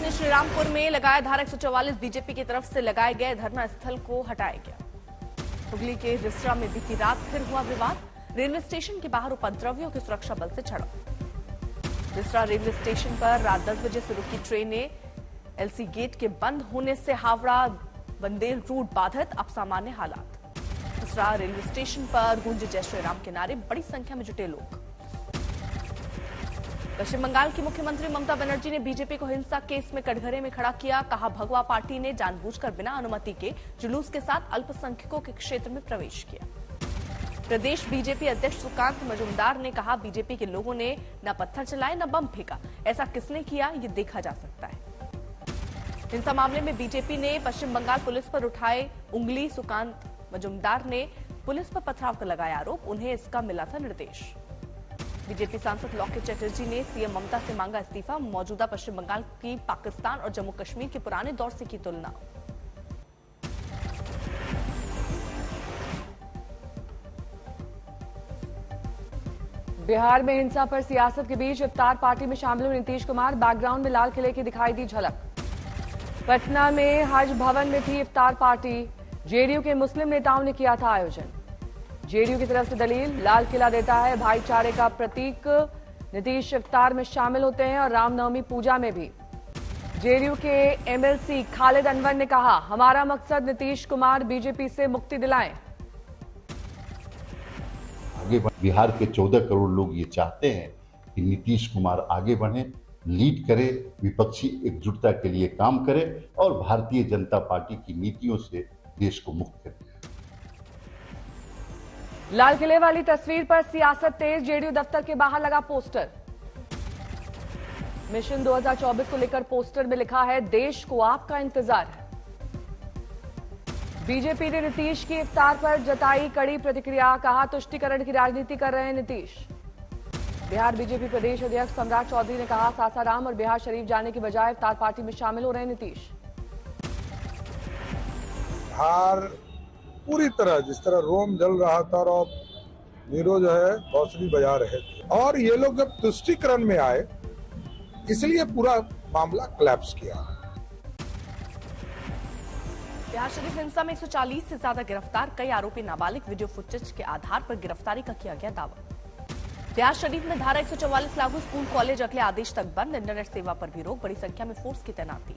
आज श्रीरामपुर में लगाया धारा 144 बीजेपी की तरफ से लगाए गए धरना स्थल को हटाया गया। हुगली के रिसरा में बीती रात फिर हुआ विवाद। रेलवे स्टेशन के बाहर उपद्रवियों की सुरक्षा बल से झड़प। रिसरा रेलवे स्टेशन पर रात 10 बजे से रुकी ट्रेनें एलसी गेट के बंद होने से हावड़ा बंदेल रूट बाधित, अब सामान्य हालात। रिसरा रेलवे स्टेशन पर गूंजे जय श्री राम के नारे, बड़ी संख्या में जुटे लोग। पश्चिम बंगाल की मुख्यमंत्री ममता बनर्जी ने बीजेपी को हिंसा केस में कटघरे में खड़ा किया। कहा, भगवा पार्टी ने जानबूझकर बिना अनुमति के जुलूस के साथ अल्पसंख्यकों के क्षेत्र में प्रवेश किया। प्रदेश बीजेपी अध्यक्ष सुकांत मजूमदार ने कहा, बीजेपी के लोगों ने न पत्थर चलाए न बम फेंका, ऐसा किसने किया ये देखा जा सकता है। हिंसा मामले में बीजेपी ने पश्चिम बंगाल पुलिस पर उठाए उंगली। सुकांत मजूमदार ने पुलिस पर पथराव का लगाया आरोप, उन्हें इसका मिला था निर्देश। बीजेपी सांसद लॉकेट चटर्जी ने सीएम ममता से मांगा इस्तीफा। मौजूदा पश्चिम बंगाल की पाकिस्तान और जम्मू कश्मीर के पुराने दौर से की तुलना। बिहार में हिंसा पर सियासत के बीच इफ्तार पार्टी में शामिल हुए नीतीश कुमार। बैकग्राउंड में लाल किले की दिखाई दी झलक। पटना में हज भवन में थी इफ्तार पार्टी। जेडीयू के मुस्लिम नेताओं ने किया था आयोजन। जेडीयू की तरफ से दलील, लाल किला देता है भाईचारे का प्रतीक। नीतीश इफ्तार में शामिल होते हैं और रामनवमी पूजा में भी। जेडीयू के एमएलसी खालिद अनवर ने कहा, हमारा मकसद नीतीश कुमार बीजेपी से मुक्ति दिलाएं। आगे बिहार के 14 करोड़ लोग ये चाहते हैं कि नीतीश कुमार आगे बढ़े, लीड करे, विपक्षी एकजुटता के लिए काम करे और भारतीय जनता पार्टी की नीतियों से देश को मुक्त करे। लाल किले वाली तस्वीर पर सियासत तेज। जेडीयू दफ्तर के बाहर लगा पोस्टर। मिशन 2024 को लेकर पोस्टर में लिखा है, देश को आपका इंतजार है। बीजेपी ने नीतीश की इफ्तार पर जताई कड़ी प्रतिक्रिया। कहा, तुष्टीकरण की राजनीति कर रहे हैं नीतीश। बिहार बीजेपी प्रदेश अध्यक्ष सम्राट चौधरी ने कहा, सासाराम और बिहार शरीफ जाने की बजाय इफ्तार पार्टी में शामिल हो रहे हैं नीतीश। बिहार पूरी तरह जिस तरह रोम जल रहा था और नीरो जो है बांसुरी बजा रहे थे, और ये लोग जब तुष्टीकरण में आए इसलिए पूरा मामला कोलैप्स किया। बिहार शरीफ हिंसा में 140 से ज्यादा गिरफ्तार, कई आरोपी नाबालिग। वीडियो फुटेज के आधार पर गिरफ्तारी का किया गया दावा। बिहार शरीफ में धारा 144 लागू, स्कूल कॉलेज अगले आदेश तक बंद। इंटरनेट सेवा पर भी रोक, बड़ी संख्या में फोर्स की तैनाती।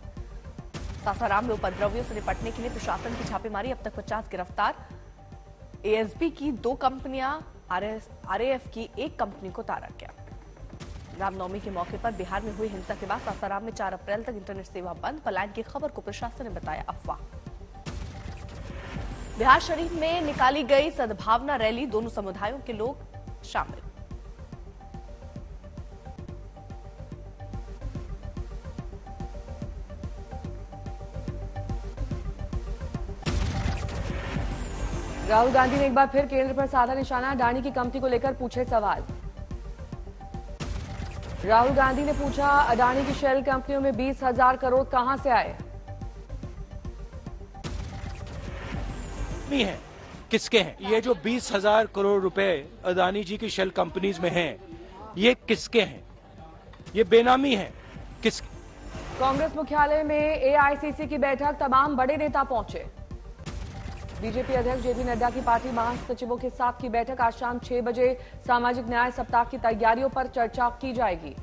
सासाराम में उपद्रवियों से निपटने के लिए प्रशासन की छापेमारी, अब तक 50 गिरफ्तार। एएसबी की 2 कंपनियां, आरएएफ की 1 कंपनी को तारा गया। रामनवमी के मौके पर बिहार में हुई हिंसा के बाद सासाराम में 4 अप्रैल तक इंटरनेट सेवा बंद। पलायन की खबर को प्रशासन ने बताया अफवाह। बिहार शरीफ में निकाली गई सद्भावना रैली, दोनों समुदायों के लोग शामिल। राहुल गांधी ने एक बार फिर केंद्र पर साधा निशाना। अडानी की कंपनी को लेकर पूछे सवाल। राहुल गांधी ने पूछा, अडानी की शेल कंपनियों में 20,000 करोड़ कहां से आए? है किसके हैं ये जो 20,000 करोड़ रुपए अडानी जी की शेल कंपनीज में हैं, ये किसके हैं? ये बेनामी है किसके? कांग्रेस मुख्यालय में एआईसीसी की बैठक, तमाम बड़े नेता पहुंचे। बीजेपी अध्यक्ष जेपी नड्डा की पार्टी महासचिवों के साथ की बैठक। आज शाम 6 बजे सामाजिक न्याय सप्ताह की तैयारियों पर चर्चा की जाएगी।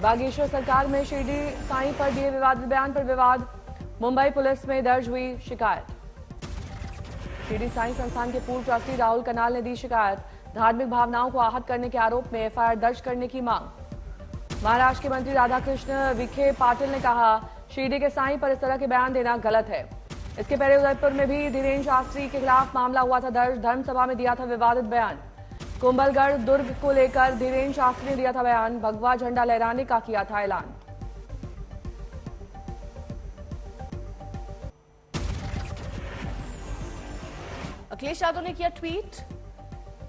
बागेश्वर सरकार में शिरडी साईं पर दिए विवादित बयान पर विवाद। मुंबई पुलिस में दर्ज हुई शिकायत। शिरडी साईं संस्थान के पूर्व ट्रस्टी राहुल कनाल ने दी शिकायत। धार्मिक भावनाओं को आहत करने के आरोप में एफआईआर दर्ज करने की मांग। महाराष्ट्र के मंत्री राधाकृष्ण विखे पाटिल ने कहा, शिरडी के साईं पर इस तरह के बयान देना गलत है। इसके पहले उदयपुर में भी धीरेन्द्र शास्त्री के खिलाफ मामला हुआ था दर्ज। धर्मसभा में दिया था विवादित बयान। कुंभलगढ़ दुर्ग को लेकर धीरेन्द्र शास्त्री ने दिया था बयान। भगवा झंडा लहराने का किया था ऐलान। अखिलेश यादव ने किया ट्वीट,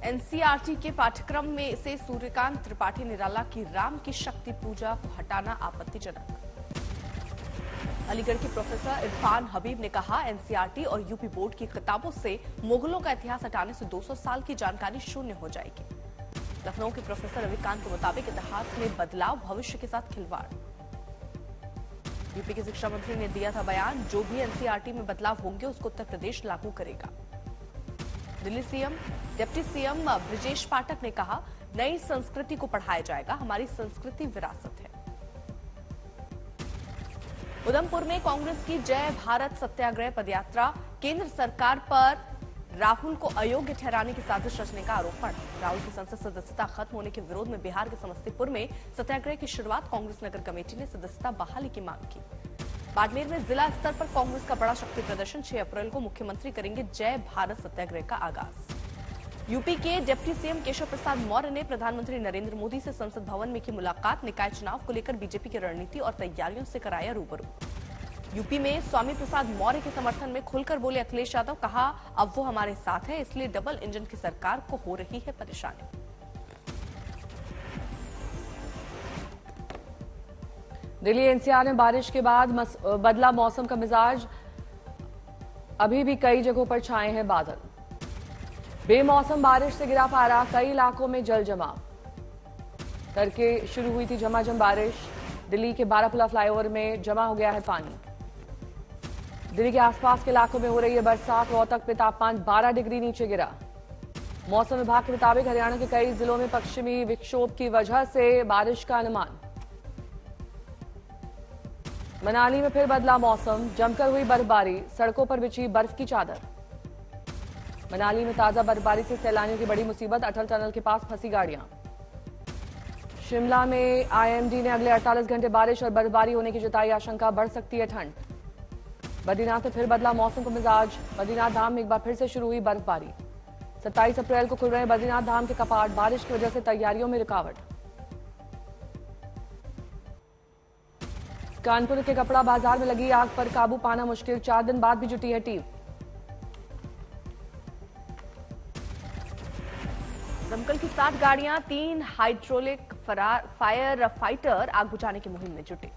एनसीईआरटी के पाठ्यक्रम में से सूर्यकांत त्रिपाठी निराला की राम की शक्ति पूजा को हटाना आपत्तिजनक। अलीगढ़ के प्रोफेसर इरफान हबीब ने कहा, एनसीईआरटी और यूपी बोर्ड की किताबों से मुगलों का इतिहास हटाने से 200 साल की जानकारी शून्य हो जाएगी। लखनऊ के प्रोफेसर रविकांत के मुताबिक इतिहास में बदलाव भविष्य के साथ खिलवाड़। यूपी के शिक्षा मंत्री ने दिया था बयान, जो भी एनसीईआरटी में बदलाव होंगे उसको उत्तर प्रदेश लागू करेगा। Delhi CM deputy CM Brajesh Pathak ने कहा, नई संस्कृति को पढ़ाया जाएगा, हमारी संस्कृति विरासत है। उधमपुर में कांग्रेस की जय भारत सत्याग्रह पदयात्रा, केंद्र सरकार पर राहुल को अयोग्य ठहराने की साजिश रचने का आरोपण। राहुल की संसद सदस्यता खत्म होने के विरोध में बिहार के समस्तीपुर में सत्याग्रह की शुरुआत कांग्रेस नगर कमेटी ने सदस्यता बहाली की मांग की। बाड़मेर में जिला स्तर पर कांग्रेस का बड़ा शक्ति प्रदर्शन, 6 अप्रैल को मुख्यमंत्री करेंगे जय भारत सत्याग्रह का आगाज। यूपी के डिप्टी सीएम केशव प्रसाद मौर्य ने प्रधानमंत्री नरेंद्र मोदी से संसद भवन में की मुलाकात, निकाय चुनाव को लेकर बीजेपी की रणनीति और तैयारियों से कराया रूबरू। यूपी में स्वामी प्रसाद मौर्य के समर्थन में खुलकर बोले अखिलेश यादव, कहा अब वो हमारे साथ है, इसलिए डबल इंजन की सरकार को हो रही है परेशानी। दिल्ली एनसीआर में बारिश के बाद बदला मौसम का मिजाज, अभी भी कई जगहों पर छाए हैं बादल। बेमौसम बारिश से गिरा पारा, कई इलाकों में जल जमाव। तड़के शुरू हुई थी झमाझम बारिश, दिल्ली के बारापुला फ्लाईओवर में जमा हो गया है पानी। दिल्ली के आसपास के इलाकों में हो रही है बरसात, रोहतक में तापमान 12 डिग्री नीचे गिरा। मौसम विभाग के मुताबिक हरियाणा के कई जिलों में पश्चिमी विक्षोभ की वजह से बारिश का अनुमान। मनाली में फिर बदला मौसम, जमकर हुई बर्फबारी, सड़कों पर बिछी बर्फ की चादर। मनाली में ताजा बर्फबारी से सैलानियों की बड़ी मुसीबत, अटल टनल के पास फंसी गाड़ियां। शिमला में आईएमडी ने अगले 48 घंटे बारिश और बर्फबारी होने की जताई आशंका, बढ़ सकती है ठंड। बद्रीनाथ में फिर बदला मौसम का मिजाज, बद्रीनाथ धाम में एक बार फिर से शुरू हुई बर्फबारी। 27 अप्रैल को खुल रहे बद्रीनाथ धाम के कपाट, बारिश की वजह से तैयारियों में रुकावट। कानपुर के कपड़ा बाजार में लगी आग पर काबू पाना मुश्किल, 4 दिन बाद भी जुटी है टीम। दमकल की 7 गाड़ियां, 3 हाइड्रोलिक फायर फाइटर आग बुझाने की मुहिम में जुटे।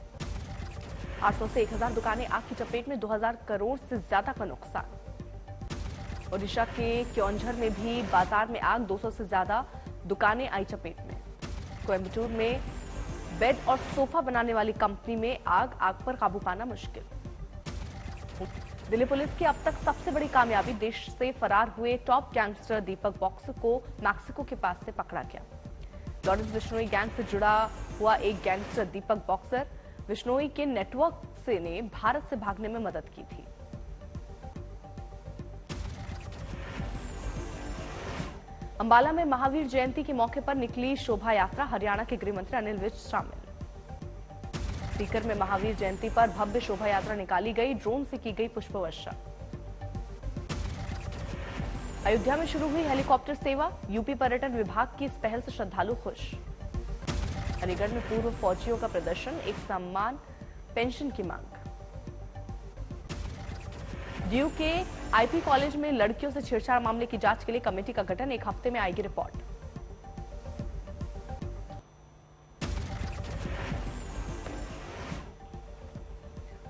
800 से 1000 दुकानें आग की चपेट में, 2000 करोड़ से ज्यादा का नुकसान। ओडिशा के क्योंझर में भी बाजार में आग, 200 से ज्यादा दुकानें आई चपेट में। कोयम्बटूर में बेड और सोफा बनाने वाली कंपनी में आग पर काबू पाना मुश्किल। दिल्ली पुलिस की अब तक सबसे बड़ी कामयाबी, देश से फरार हुए टॉप गैंगस्टर दीपक बॉक्सर को मैक्सिको के पास से पकड़ा गया। लॉरेंस बिश्नोई गैंग से जुड़ा हुआ एक गैंगस्टर दीपक बॉक्सर बिश्नोई के नेटवर्क से ने भारत से भागने में मदद की थी। अंबाला में महावीर जयंती के मौके पर निकली शोभा यात्रा, हरियाणा के गृह मंत्री अनिल विज शामिल। सीकर में महावीर जयंती पर भव्य शोभा यात्रा निकाली गई, ड्रोन से की गई पुष्प वर्षा। अयोध्या में शुरू हुई हेलीकॉप्टर सेवा, यूपी पर्यटन विभाग की इस पहल से श्रद्धालु खुश। अलीगढ़ में पूर्व फौजियों का प्रदर्शन, एक सम्मान पेंशन की मांग। डीयू के आईपी कॉलेज में लड़कियों से छेड़छाड़ मामले की जांच के लिए कमेटी का गठन, 1 हफ्ते में आएगी रिपोर्ट।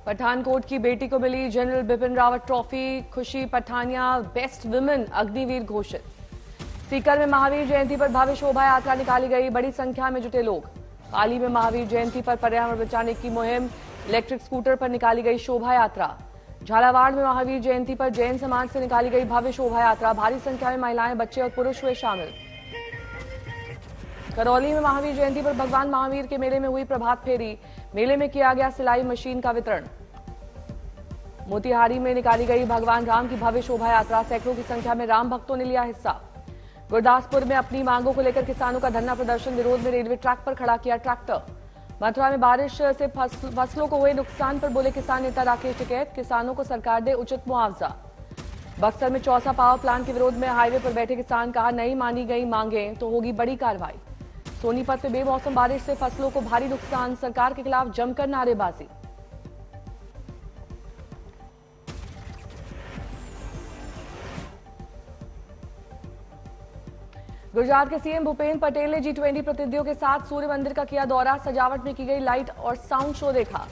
पठानकोट की बेटी को मिली जनरल बिपिन रावत ट्रॉफी, खुशी पठानिया बेस्ट वुमेन अग्निवीर घोषित। सीकर में महावीर जयंती पर भव्य शोभा यात्रा निकाली गई, बड़ी संख्या में जुटे लोग। पाली में महावीर जयंती पर पर्यावरण बचाने की मुहिम, इलेक्ट्रिक स्कूटर पर निकाली गई शोभा यात्रा। झालावाड़ में महावीर जयंती पर जैन समाज से निकाली गई भव्य शोभा यात्रा, भारी संख्या में महिलाएं, बच्चे और पुरुष हुए शामिल। करौली में महावीर जयंती पर भगवान महावीर के मेले में हुई प्रभात फेरी, मेले में किया गया सिलाई मशीन का वितरण। मोतिहारी में निकाली गई भगवान राम की भव्य शोभा यात्रा, सैकड़ों की संख्या में राम भक्तों ने लिया हिस्सा। गुरदासपुर में अपनी मांगों को लेकर किसानों का धरना प्रदर्शन, विरोध में रेलवे ट्रैक पर खड़ा किया ट्रैक्टर। मथुरा में बारिश से फसलों को हुए नुकसान पर बोले किसान नेता राकेश टिकैत, किसानों को सरकार दे उचित मुआवजा। बक्सर में चौसा पावर प्लांट के विरोध में हाईवे पर बैठे किसान, कहा नहीं मानी गई मांगें तो होगी बड़ी कार्रवाई। सोनीपत में बेमौसम बारिश से फसलों को भारी नुकसान, सरकार के खिलाफ जमकर नारेबाजी। गुजरात के सीएम भूपेन्द्र पटेल ने G20 प्रतिनिधियों के साथ सूर्य मंदिर का किया दौरा, सजावट में की गई लाइट और साउंड शो देखा।